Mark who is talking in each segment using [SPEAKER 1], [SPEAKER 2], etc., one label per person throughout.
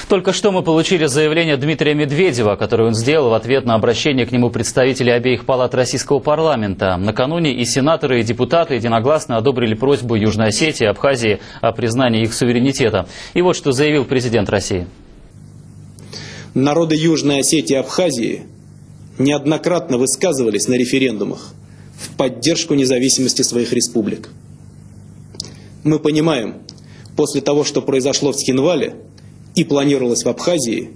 [SPEAKER 1] Только что мы получили заявление Дмитрия Медведева, которое он сделал в ответ на обращение к нему представителей обеих палат российского парламента. Накануне и сенаторы, и депутаты единогласно одобрили просьбу Южной Осетии и Абхазии о признании их суверенитета. И вот что заявил президент России.
[SPEAKER 2] Народы Южной Осетии и Абхазии неоднократно высказывались на референдумах в поддержку независимости своих республик. Мы понимаем, после того, что произошло в Цхинвале и планировалось в Абхазии,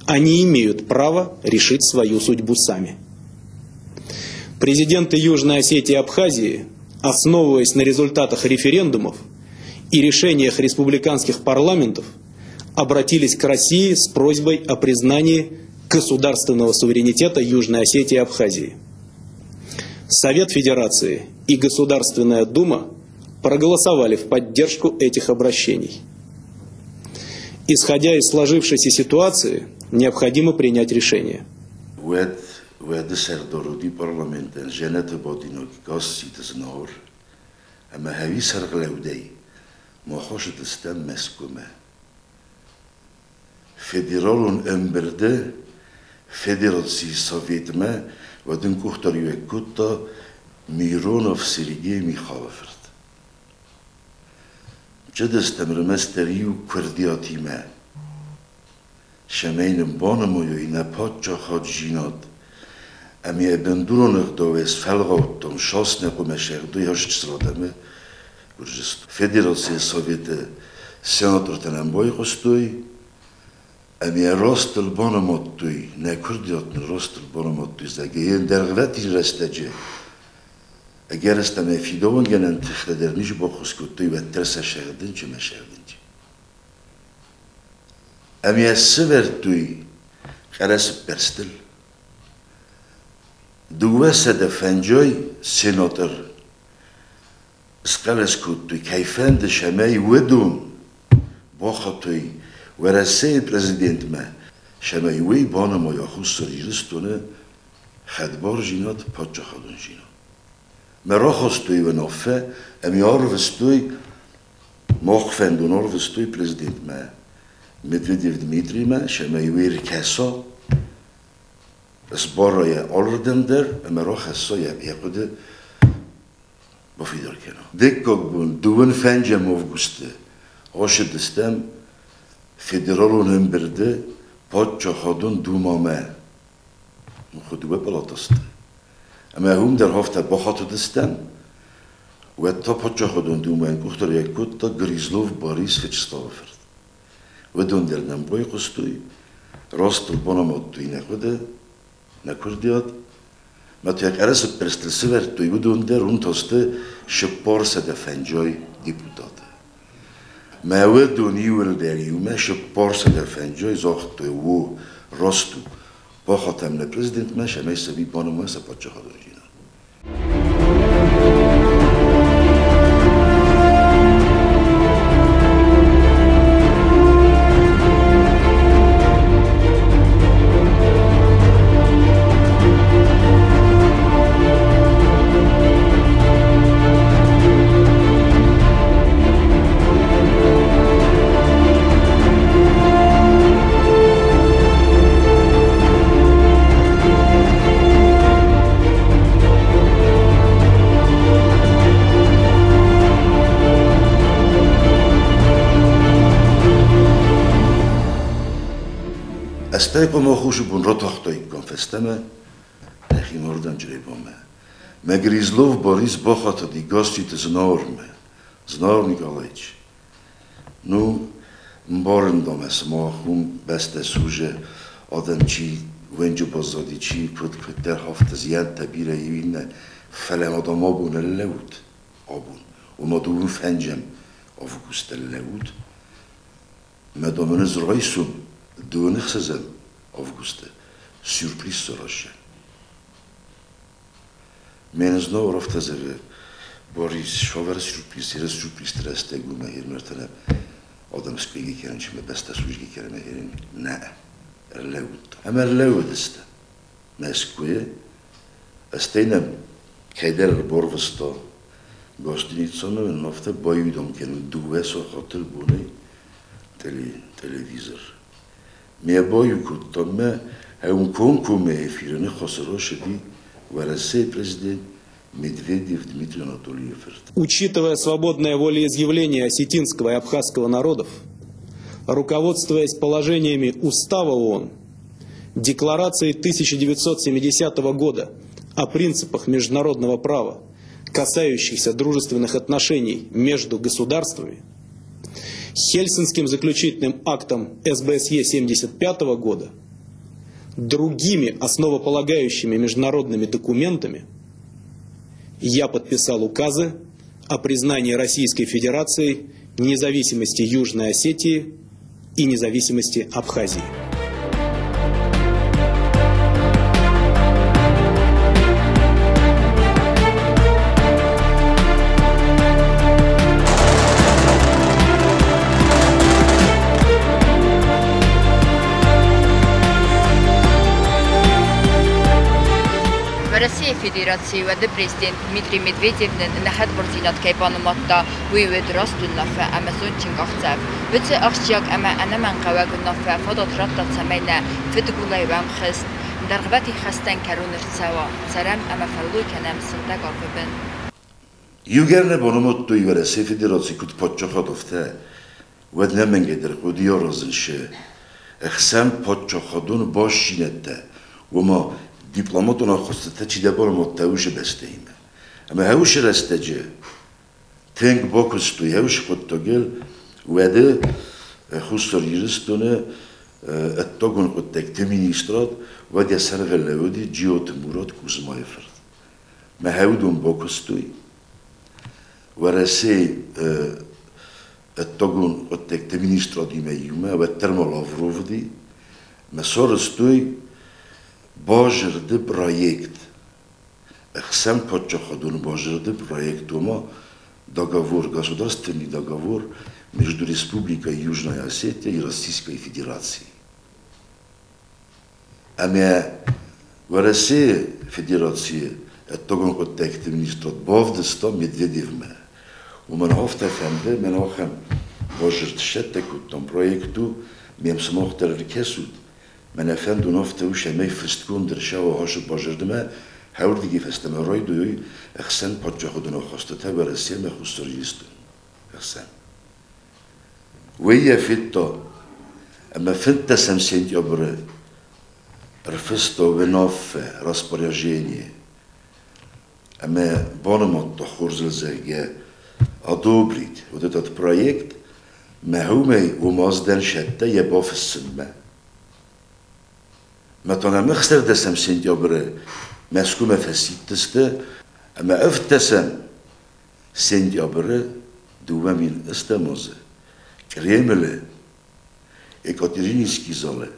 [SPEAKER 2] они имеют право решить свою судьбу сами. Президенты Южной Осетии и Абхазии, основываясь на результатах референдумов и решениях республиканских парламентов, обратились к России с просьбой о признании государственного суверенитета Южной Осетии и Абхазии. Совет Федерации и Государственная Дума проголосовали в поддержку этих обращений. Исходя из сложившейся ситуации, необходимо принять решение.
[SPEAKER 3] Federalun ömberde Federacii Sovetme vadin kuhtariu ekutta Mironov Sergei Mikhailovert. Çedestem remesteriu kurdiatime. Şemeynim banamoyu ina patça hadjinat. Emi ebenduronych doves felgauttom şasne kumeşerdu yaşçısrademe. Gurjist Federacija Sovete senatortenem boykostoy. Emi rostel banamottui, ne kurdiatın rostel banamottui zagyen dergvetin restece. Eğer isteme fidovan gelen tıhledermiş bokuskuttuy ve terse şerdinci meşerdinci. Emi esivertuy, keresip berstil. Duvese de fencoy senator. Skaleskuttuy, keyfendi şemey vedun. Bokhatuy, ورسه پرزیدنت ما شمایوی بانم و یا خود سریرستونه خدبار جینات پادچه خودون جینات مرا خواستوی و نافه امی آروستوی مخفندون آروستوی پرزیدنت ما مدویدیو دمیتری ما شمایوی رکسا از برای آلردن در مرا خسا یقوده بافیدار کنم دکاک بون دوون فنجم آفگوسته آشد دستم Federalun ömberde patça hadun dumame. Mukhudwe palatast. Ama hum der hafta bakhatı destem. Ve ta patça hadun dumen kuhtar yakutta Grizlov Boris Vyacheslav. Ve dondernem boy kustuy. Rostl bonamattu inakude. Nakurdiyat. Matyak arası perstlisi vertuy ve donder untaste şıpparsa da fencoy deputat. ما ودون يولدري وما شبارس دفنجاي زاخت و راستو با خاتم البرزيدنت ماشي ما يسبي بانو ما سباتش خدرجينا استایکو ما خوشو بون را تاختایی کنفستمه نخی مردن جای بامه مگریزلوف باریز باخاتا دی گاستی تزنارمه زنار نیکالایچ نو مبارندام اس ما خون بسته سوژه آدم چی ونجو بازادی چی کد در هفت زیاد تبیره یوینه فلم آدم آبون اللود آبون اونا دوون فنجم آفگوست اللود مدامن زرایسون دوونخ سزم Августа сюрприз сорашен. Мен знов рафтазеве Борис шовер сюрприз трасте гума хирмертане адам спиги керен чиме беста сужги керен хирен не леут. Ама леут ist. Мескуе астейна кайдер борвсто гостиницоно нафта боюдом кен дуе со хотел буни телевизор. میبایی کتامه هم کنکومه افیرانی خسرو شدی و رسه президент Медведев Дмитрий Анатольевич.
[SPEAKER 2] Учитывая свободное волеизъявление осетинского и абхазского народов, руководствуясь положениями Устава ООН, Декларацией 1970 года о принципах международного права, касающихся дружественных отношений между государствами, Хельсинским заключительным актом СБСЕ 1975 года, другими основополагающими международными документами, я подписал указы о признании Российской Федерации независимости Южной Осетии и независимости Абхазии.
[SPEAKER 4] Россия Федерации вады президент Дмитрий Медведев нахад борзинат кайпануматта вывед растуннафа Амазон чингахцев. Вце ахчак ама анаман қавагуннафа фадотрата цамайна федгулай вамхист даргбати хастан карунирцава царам ама фаллуй канам сылдагавбен.
[SPEAKER 3] Югерне бономотту и Россия Федерации кут подчохадовте веднеменгедер кудиорозынше эхсам подчохадун башинетте وما دیپلماتون خواسته چی دبار متوش بستیم. اما هوش رستجه تنگ باکستوی هوش خود تاگل وده خستار یرستونه اتاقون خود تک تمینیستراد وده سرغله ودی جیوت مراد کوزمای فرد. ما هودون باکستوی ورسه اتاقون خود تک تمینیسترادی میومه و ترمال آفروفدی ما سارستوی باجرده проект. Сам подчаходун باجرده проект дома договор, государственный договор между Республикой Южная Осетия и Российской Федерацией. Ами в России Федерации тогон контакт министр Бовдеста Медведевме. У меня хофта фэмбе, мен охам باجرده кутом проекту мем смохтер рекесуд. من افندون افته و شمه فستکون در شو و هاش باجردمه هور دیگه فستمه رای دوی اخسن پادجا خودنا خواسته تا برسیه مخوستاریستون اخسن ویه فتا اما فنتا سمسینت یا بره رفستا و نافه распоряжение اما بانمات تا خورزلزه одобрить вот этот проект مهومه و مازدن شده یه باف السنمه مثلا مخسر دسم سنتيابر مسكومة فسيتسته أما أفتسم سنتيابر دوامين استموزه كريمله إكاترينيسكي زاله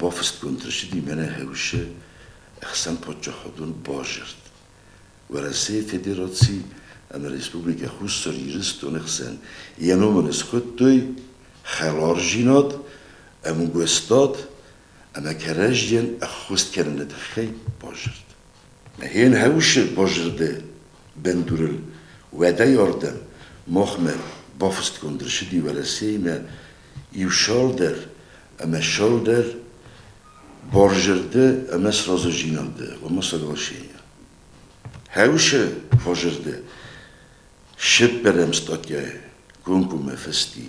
[SPEAKER 3] بافست كونترشدي منه هوشه أحسن پادشاهدون باجرد ورسه فدراسي أما ريسبوبليكا خصوصا يرستون أحسن ينومن اسخطوي خلار جيناد أمونگوستاد اما کرجین اخوست کردن دخی باجرد. هین هوش باجرده بندورل وعده یاردم مخمر بافست کندرشدی ورسی ما یو شالدر اما شالدر باجرده اما سراز جیناده و ما سگاشیه. هوش باجرده شب برمستاکه کنکو مفستی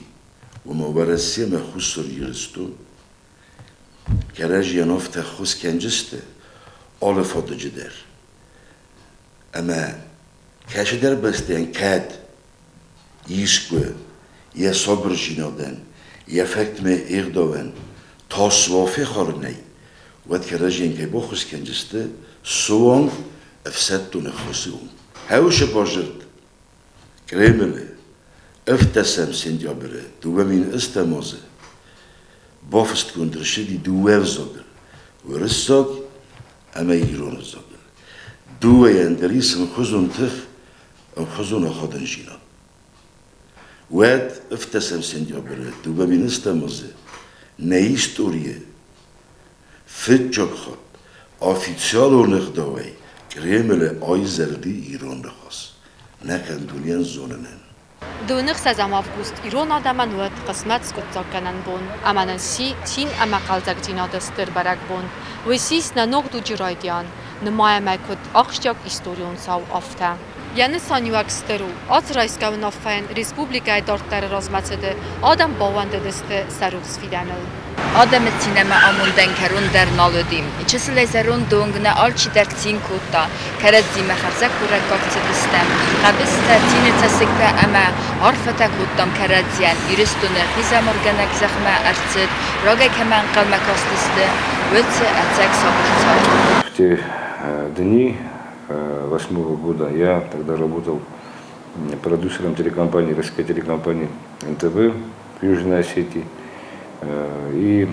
[SPEAKER 3] و ما ورسی ما خسر یرستون کرج ینافت خوز کنجسته آل فاده در اما کش در بستن کد یسکو یه صبر جینادن یه فکت می اقداون تا صوافه خارنی ود کرج ین که با خوز کنجسته سوان افسدتون خوزیون هاوش باجرد کرمله افتسم سنتیابره دوامین استمازه بافست کندرشدی دوه زاگر ورساق اما ایران زاگر دوه اندریس انخوزون تخ انخوزون خادن جینا واد افتسم سنتیابره دوه من استمازه نیستوریه فتجاک خود آفیتسیال اونخ داوی کرمل آی زردی ایران رخواست نکن دونیان زوننن
[SPEAKER 5] Դունիղ սազամ ավգուստ իրոն ադաման ուետ qismat սկուտցականան բոն ամանան սին ամակալձակ ջինադստր բարակ բոն վեսիս նանող դու ջիրայդյան նմայամայքոտ աղշճակ իստորիոն սավ ավթա Յանը սանյուակստերու ածրայսկավն ավфаեն ռեսպուբլիկայի դորտերը ռազմացեդը ադամ բավանդը դստը սարուղ սվիդանել
[SPEAKER 4] Adamı sinema amundен karun dernalödim. İçisi lezerun doğunguna alçı dertsin kutta. Keredzime xarzak burak kakçıdistem. Qabis tertini tesikpe ama arfata kuttam keredziyen. İristunu hizam organak zahme arцит. Roga kemen kalmak astıstı. Вötse ацак sabırцал.
[SPEAKER 6] В те дни 2008 года я тогда работал продюсером телекомпании, российской телекомпании НТВ в Южной Осетии. И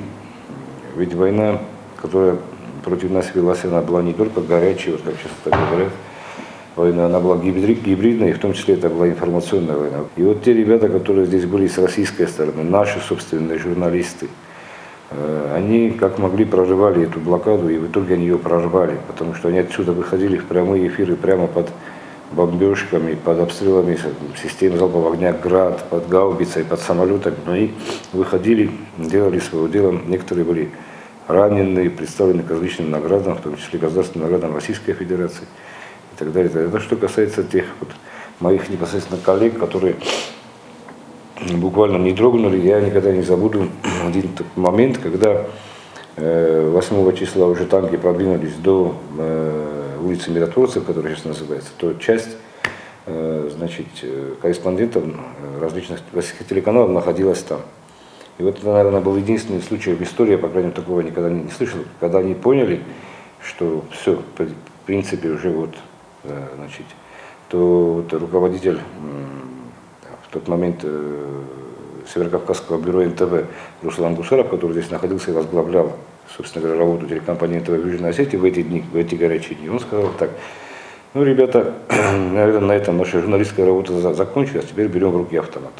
[SPEAKER 6] ведь война, которая против нас велась, она была не только горячей, вот как часто говорят, война, она была гибридной, в том числе это была информационная война. И вот те ребята, которые здесь были с российской стороны, наши собственные журналисты, они как могли прорывали эту блокаду, и в итоге они ее прорвали, потому что они отсюда выходили в прямые эфиры прямо под бомбежками, под обстрелами систем залпового огня «Град», под гаубицей, под самолетами. Но и выходили, делали свое дело. Некоторые были ранены, представлены к различным наградам, в том числе государственным наградам Российской Федерации и так далее. Это что касается тех вот моих непосредственно коллег, которые буквально не дрогнули. Я никогда не забуду один момент, когда 8 числа уже танки продвинулись до улицы Миротворцев, которая сейчас называется, то часть значит, корреспондентов различных российских телеканалов находилась там. И вот это, наверное, был единственный случай в истории, по крайней мере, такого никогда не слышал, когда они поняли, что все, в принципе, уже вот, значит, то вот руководитель в тот момент Северокавказского бюро НТВ Руслан Гусаров, который здесь находился и возглавлял, собственно говоря, работу телекомпании НТВ в Южной Осетии в эти дни, в эти горячие дни, он сказал так: ну, ребята, наверное, на этом наша журналистская работа закончилась, теперь берем в руки автомат.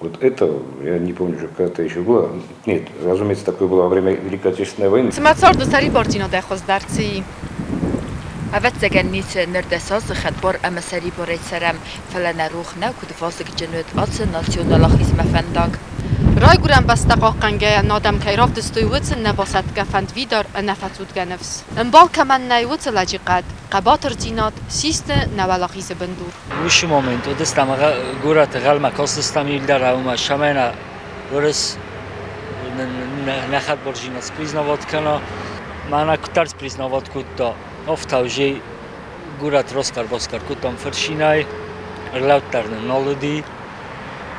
[SPEAKER 6] Вот это, я не помню, что когда-то еще было. Нет, разумеется, такое было во время Великой Отечественной войны.
[SPEAKER 4] Avetsegen nice nerdesaz xatbar amsari boretsarem falana ruxna kudfasig jnud atse nationalachizme fendag.
[SPEAKER 5] Rajguran bastaqaqanga nadam kayraf dstoyuts nabasat gafand vidar nafatsud ganefs. Embal kaman nayuts lajiqad qabatr dinat siste nawalachiz bendur.
[SPEAKER 7] Ush moment odestam gurat galma kostam ildar uma shamena gores nahat borjinats priznavot kana mana kutarts priznavot kutto Ofta-ži gurat roskar kutam feršinaj, rlautarne noludi.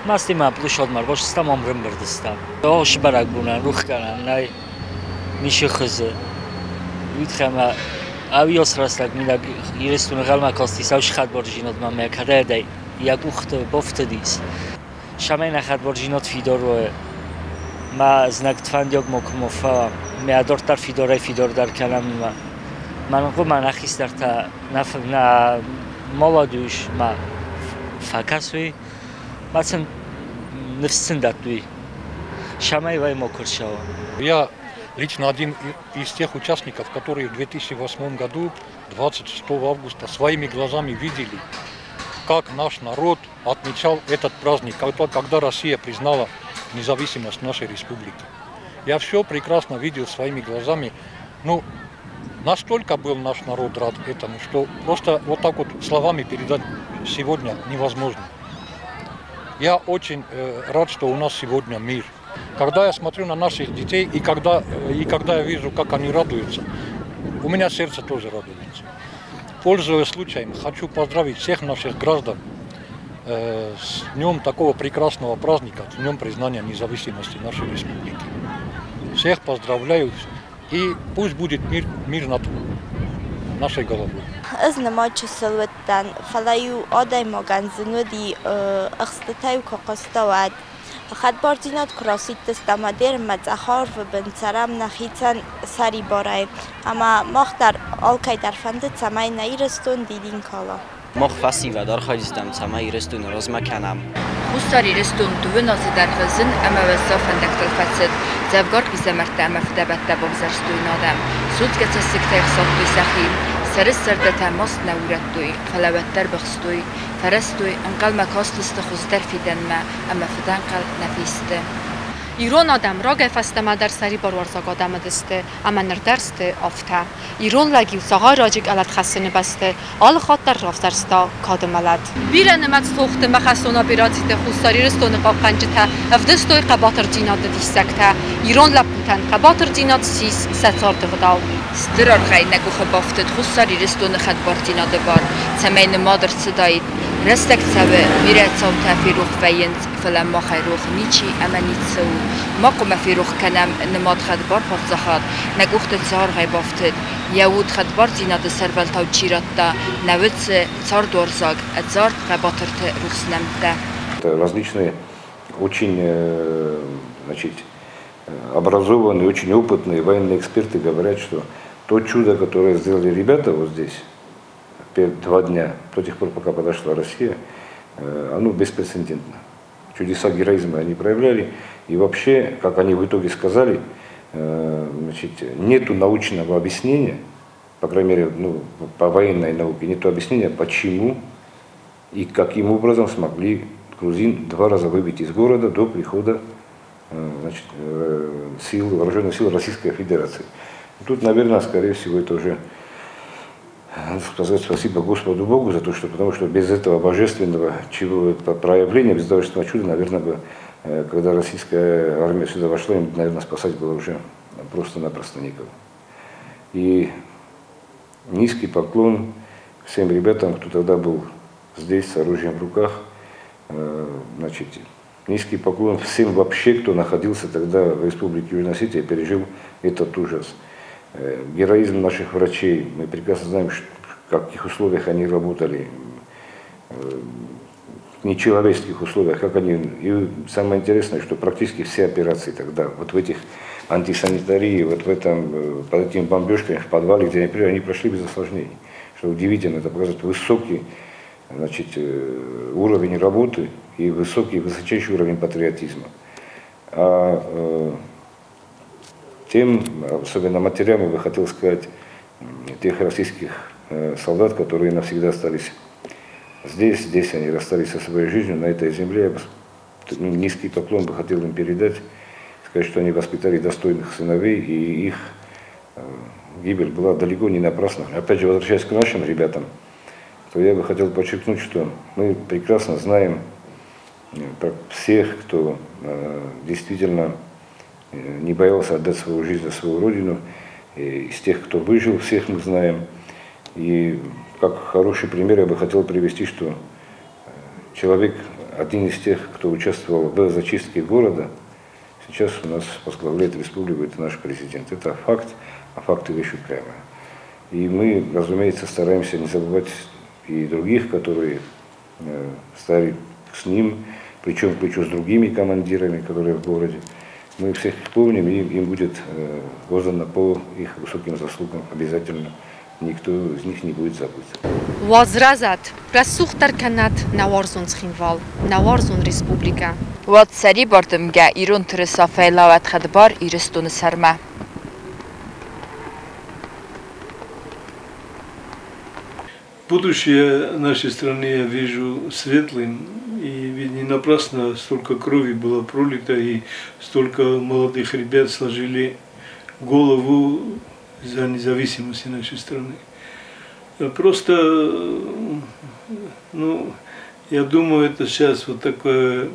[SPEAKER 7] Mastima plušodmar, boš stam omrmbrdistam. Oš barak bunan, ruhkana, naj miše khze. Vitkhama avios rastak midag irestun galma kostis avš khad borjinot ma kadedai, jak ucht boftedis. Shamena khad borjinot fidoroe. Ma znak tfandiog mokmofa, me adortar fidor dar kalamima. Man axis darta na молодежь ma fakasui matsen нефсендатуи шамаевай мокршава.
[SPEAKER 8] Я лично один из тех участников, которые в 2008 году 26 августа своими глазами видели, как наш народ отмечал этот праздник, когда Россия признала независимость нашей республики. Я все прекрасно видел своими глазами. Ну, настолько был наш народ рад этому, что просто вот так вот словами передать сегодня невозможно. Я очень рад, что у нас сегодня мир. Когда я смотрю на наших детей и когда я вижу, как они радуются, у меня сердце тоже радуется. Пользуясь случаем, хочу поздравить всех наших граждан с днем такого прекрасного праздника, с днем признания независимости нашей республики. Всех поздравляю. И пусть будет мир над нашей головой.
[SPEAKER 9] Знамачу салветтан фалаю адай маганзнуди ахстатаю кокоставад хадбардинат красит тестамадер мацахар в бенцарам нахицан сари барай ама махтар алкай дарфанде цамай наирстун дидин кала
[SPEAKER 10] مخ فسیو دار خواهیستم سمای رستون روز مکنم.
[SPEAKER 4] خستاری رستون دوون از در خزن اما وسافن دکتر فسد زبگار کی زمرت اما فدبت دبوزرستون آدم سود که تسکت اخساط بسخیم سرسر ده تماس نورتوی خلوتر بخستوی فرستوی انقل مکاستست خوزدر فیدن ما اما فدن قل نفیسته
[SPEAKER 5] ایران آدم را گفسته ما در سری باروارزاگ آدم دسته اما نردرسته آفته ایران لگی و ساغای راجگ علت خسته بسته آل خاط در رافترستا کادم علت بیره نمت سوخت مخصونا بیراتیت خوستاری رستون قاب قنجته افدستوی قباتر جینات دیسکته ایران لبوتن قباتر جینات سیس ستار دغداو
[SPEAKER 4] استرار خی نگو خبافتت خوستاری رستون خد بارتینا دبار سمین مادر صدایید رستك تبع ميرات صوتها في روخ فينت فلما خيروخ نيتشي أما نيتسو ما قم في روخ كلام نماد خدبار بارزخات نقوخت تزار غيبافتت يهود خدبار زينات السربل تاو تشيرات نوتس تزار دورزاق تزار غيباترت روخ سنمتا.
[SPEAKER 6] Различные, очень, значит, образованные, очень опытные военные эксперты говорят, что то чудо, которое сделали ребята вот здесь, 2 дня, до тех пор, пока подошла Россия, оно беспрецедентно. Чудеса героизма они проявляли. И вообще, как они в итоге сказали, значит, нету научного объяснения, по крайней мере, ну, по военной науке, нету объяснения, почему и каким образом смогли грузин 2 раза выбить из города до прихода, значит, вооруженных сил Российской Федерации. Тут, наверное, скорее всего, это уже надо сказать спасибо Господу Богу за то, что, потому что без этого божественного проявления, без божественного чуда, наверное, бы, когда российская армия сюда вошла, им, наверное, спасать было уже просто-напросто никого. И низкий поклон всем ребятам, кто тогда был здесь с оружием в руках, значит, низкий поклон всем вообще, кто находился тогда в Республике Южная Осетия и пережил этот ужас. Героизм наших врачей, мы прекрасно знаем, в каких условиях они работали, в нечеловеческих условиях, как они. И самое интересное, что практически все операции тогда, вот в этих антисанитарии, вот в этом, под этими бомбежками в подвале, где они прошли без осложнений. Что удивительно, это показывает высокий, значит, уровень работы и высочайший уровень патриотизма. Тем, особенно матерям, я бы хотел сказать, тех российских солдат, которые навсегда остались здесь они расстались со своей жизнью на этой земле. Низкий поклон бы хотел им передать, сказать, что они воспитали достойных сыновей, и их гибель была далеко не напрасна. Опять же, возвращаясь к нашим ребятам, то я бы хотел подчеркнуть, что мы прекрасно знаем про всех, кто действительно не боялся отдать свою жизнь за свою родину. И из тех, кто выжил, всех мы знаем. И как хороший пример я бы хотел привести, что человек, один из тех, кто участвовал в зачистке города, сейчас у нас возглавляет республику, это наш президент. Это факт, а факты вещь упрямая. И мы, разумеется, стараемся не забывать и других, которые стали с ним, плечом к плечу с другими командирами, которые в городе. Мы всех их помним, и им будет воздано по их высоким заслугам обязательно. Никто из них не будет забыт.
[SPEAKER 5] Возразат, просухтар канат наварзун схинвал, наварзун республика.
[SPEAKER 4] Вот цари бардымга ирун трыса фейлават хадбар иристуны сарма.
[SPEAKER 11] Будущее нашей страны я вижу светлым, и ведь не напрасно столько крови было пролито, и столько молодых ребят сложили голову за независимость нашей страны. Просто, ну, я думаю, это сейчас вот такая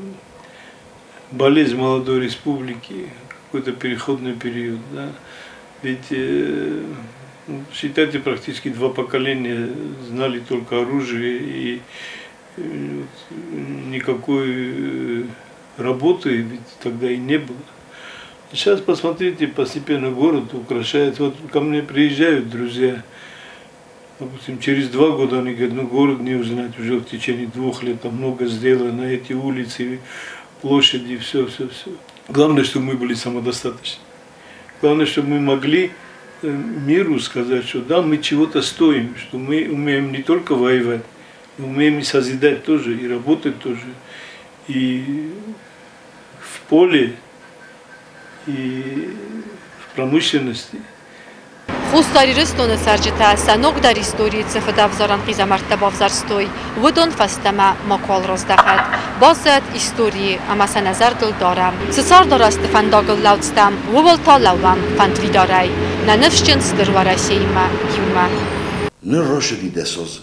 [SPEAKER 11] болезнь молодой республики, какой-то переходный период, да? Ведь считайте, практически 2 поколения знали только оружие, и никакой работы ведь тогда и не было. Сейчас посмотрите, постепенно город украшает. Вот ко мне приезжают друзья, допустим, через 2 года они говорят, ну город не узнать, уже в течение 2 лет там много сделано, эти улицы, площади, все. Главное, чтобы мы были самодостаточны. Главное, чтобы мы могли миру сказать, что да, мы чего-то стоим, что мы умеем не только воевать, мы умеем и созидать тоже, и работать тоже, и в поле, и в промышленности.
[SPEAKER 5] Хустари рыстона сарджита санок дар истории цефадавзаран қизамартабавзарстой выдон фастама макол роздахад. Базет истории амаса назар дل دارم. سسار دارست فنداگل لودستم وول تا لوام فند ویدارای. ننفشچن ستر ورسیما یوما.
[SPEAKER 3] نه روشدی دسوزه.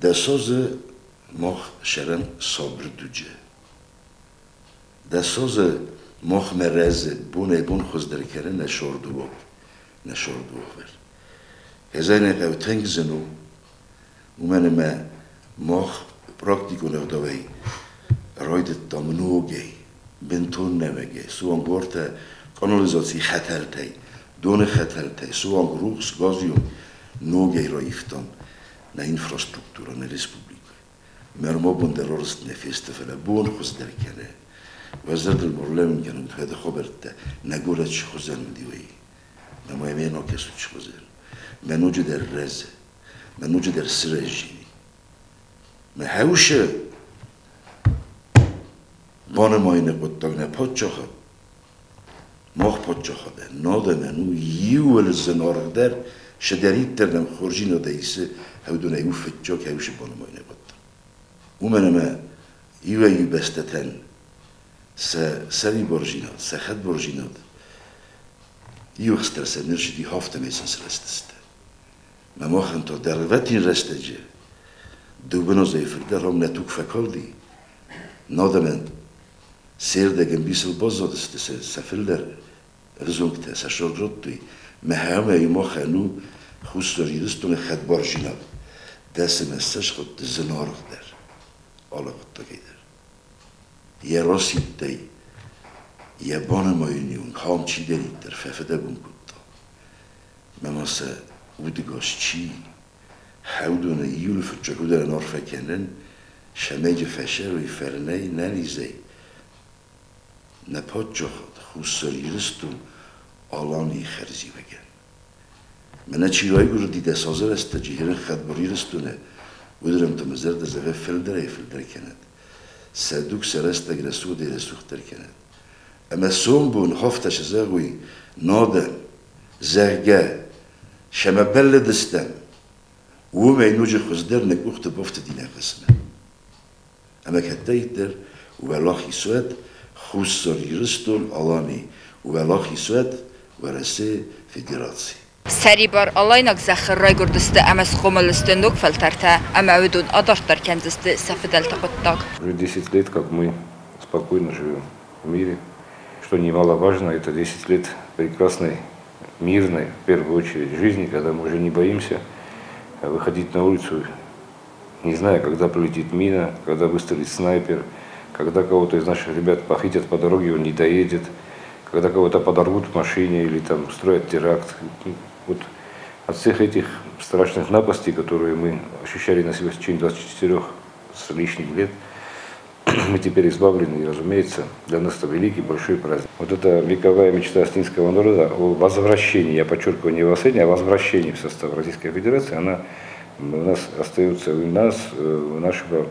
[SPEAKER 3] دسوزه مخ شرن صبر دوجه. دسوزه مخ مرزه بون خوز درکره نشوردو ور. هزینه که تنگزنو ومن ما مخ پراکتیکو نوداوی رایدت دامنوگی بنتون نمگی سوان گورتا کانالیزاسی خطر تای دون خطر تای سوان گروهس گازیوم نوگی رایفتان نه اینفراسترکتورا نه رسپوبلیکا مرما بوندر رست نفیست فلا بون خوز درکنه وزرد المرلم کنم هذا خبرت نقولت چی خوزن مدیوی نمایمه ناکسو چی خوزن منوجه در رزه منوجه در سرجی ما هوشه بان ماینه قطاق نه پادشاه ماخ پادشاه ده ناده منو یول زنارق در شدرید تردم خورجی نادهیسه هودونه ایو فتجاک هوشه بان ماینه قطاق او منما ایو بستتن سری برجیناد سخت برجیناد ایو خستر سنرشی دی هفته میسن سرستسته ما ماخن تا در وطین رستجه دوبنا زیفرده هم نتوک فکردی نادمن سیردگم بیسل بازادسته سفرلر رزونکته سشردردی مهمه ایما خنو خوستاری دستون خد بارجیناد دست مستش خود زنارق در آلا خود تاگیدر یه راسید دی یه بان ماینیون هم چی دارید در ففده بون کتا مماسه ودگاش چی حودونه ایول فرچکو در نار فکنن شمیج فشر و فرنه نریزه نپاد جاخد خوستاری رستون آلانی خرزی بگن منه چیرایی گره دیده سازه رسته جهرن خدباری رستونه ودرم تا مزرد زغه فلدره کند سدوک سرسته گرسو دیره سوختر کند اما سوم بون هفتش زغوی نادن زغگه شما بله دستن و مینوج خزدر نکوخت بافت دینه قسمه اما کتایی در ولاخی سوید خوستاری رستون آلانی ولاخی سوید ورسه فدراسی
[SPEAKER 4] سریبار آلاینک زخر رای گردسته امس خمالسته نوک فلترته اما ودون آدارتر کندسته سفدل تقطاق.
[SPEAKER 6] Уже 10 лет, как мы спокойно живем в мире. Что немаловажно, это 10 лет прекрасной, мирной, в первую очередь, жизни, когда мы уже не боимся выходить на улицу, не зная, когда прилетит мина, когда выстрелит снайпер, когда кого-то из наших ребят похитят по дороге, он не доедет, когда кого-то подорвут в машине или там устроят теракт. Вот от всех этих страшных напастей, которые мы ощущали на себе в течение 24 с лишним лет, мы теперь избавлены, и, разумеется, для нас это великий, большой праздник. Вот эта вековая мечта астинского народа о возвращении, я подчеркиваю, не возвращении, а возвращении в состав Российской Федерации, она у нас остается, у нас, у нашего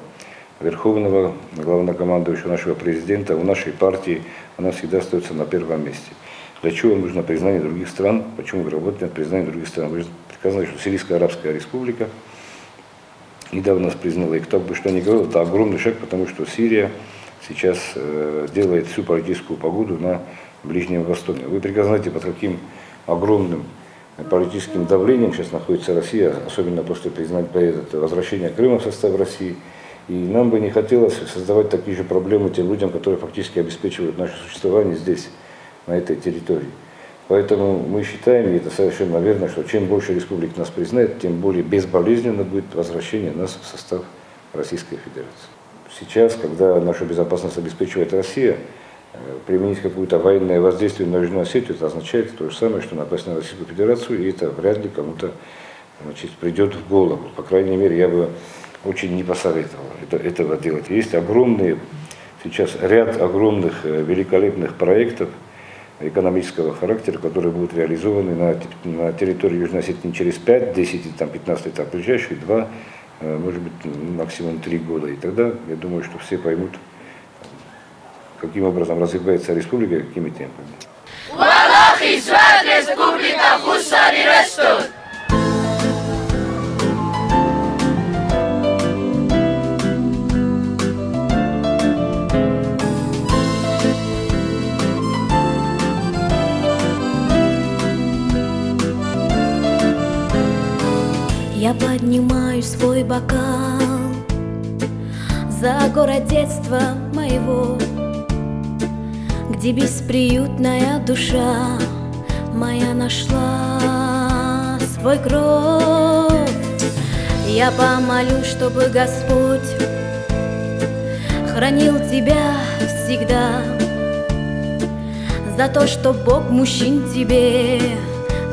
[SPEAKER 6] верховного главнокомандующего, нашего президента, у нашей партии, она всегда остается на первом месте. Для чего нужно признание других стран? Почему вы работаете над признанием других стран? Вы же прекрасно знаете, что Сирийская Арабская Республика недавно нас признала, и кто бы что ни говорил, это огромный шаг, потому что Сирия сейчас делает всю политическую погоду на Ближнем Востоке. Вы прекрасно знаете, под каким огромным политическим давлением сейчас находится Россия, особенно после возвращения Крыма в состав России. И нам бы не хотелось создавать такие же проблемы тем людям, которые фактически обеспечивают наше существование здесь, на этой территории. Поэтому мы считаем, и это совершенно верно, что чем больше республик нас признает, тем более безболезненно будет возвращение нас в состав Российской Федерации. Сейчас, когда нашу безопасность обеспечивает Россия, применить какое-то военное воздействие на Южную Осетию, это означает то же самое, что напасть на Российскую Федерацию, и это вряд ли кому-то придет в голову. По крайней мере, я бы очень не посоветовал этого делать. Есть огромные, сейчас ряд огромных, великолепных проектов экономического характера, которые будут реализованы на территории Южной Осетии не через 5, 10, 15 лет, а в ближайшие 2, может быть, максимум 3 года. И тогда, я думаю, что все поймут, каким образом развивается республика, какими темпами.
[SPEAKER 12] Ахи Свят Республика Хусари Рестун.
[SPEAKER 13] Я поднимаю свой бокал за город детства моего, где бесприютная душа моя нашла свой гроб. Я помолю, чтобы Господь хранил тебя всегда, за то, что Бог мужчин тебе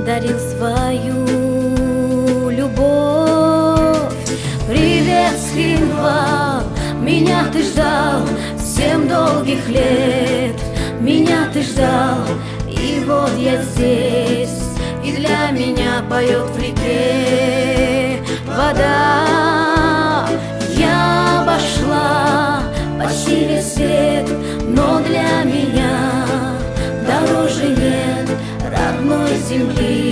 [SPEAKER 13] дарил свою любовь. Привет, Хинвал, меня ты ждал 7 долгих лет, меня ты ждал, и вот я здесь, и для меня поет в реке вода. Я обошла почти весь свет, но для меня дороже нет родной земли.